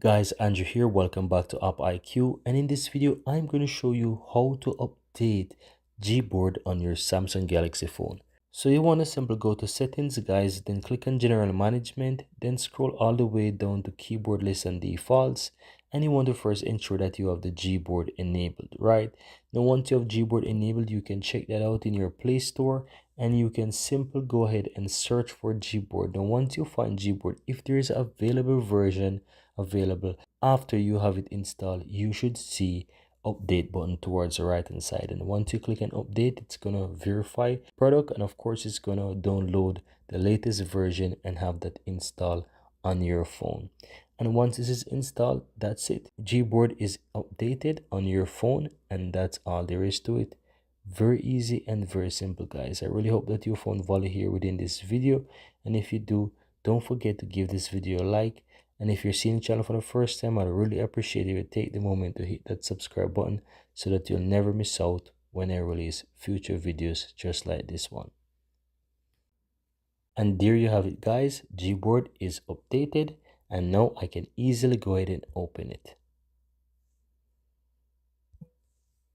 Guys, Andrew here. Welcome back to AppIQ, and in this video I'm going to show you how to update Gboard on your Samsung Galaxy phone. So you want to simply go to settings, guys, then click on general management, then scroll all the way down to keyboard list and defaults, and you want to first ensure that you have the Gboard enabled. Right now, once you have Gboard enabled, you can check that out in your Play Store, and you can simply go ahead and search for Gboard. Now once you find Gboard, if there is an available version available after you have it installed, you should see update button towards the right hand side, and once you click on update, it's gonna verify product, and of course it's gonna download the latest version and have that installed on your phone. And once this is installed, that's it. Gboard is updated on your phone, and that's all there is to it. Very easy and very simple, guys. I really hope that you found value here within this video, and if you do, don't forget to give this video a like. And if you're seeing the channel for the first time, I'd really appreciate if you take the moment to hit that subscribe button so that you'll never miss out when I release future videos just like this one. And there you have it, guys. Gboard is updated, and now I can easily go ahead and open it.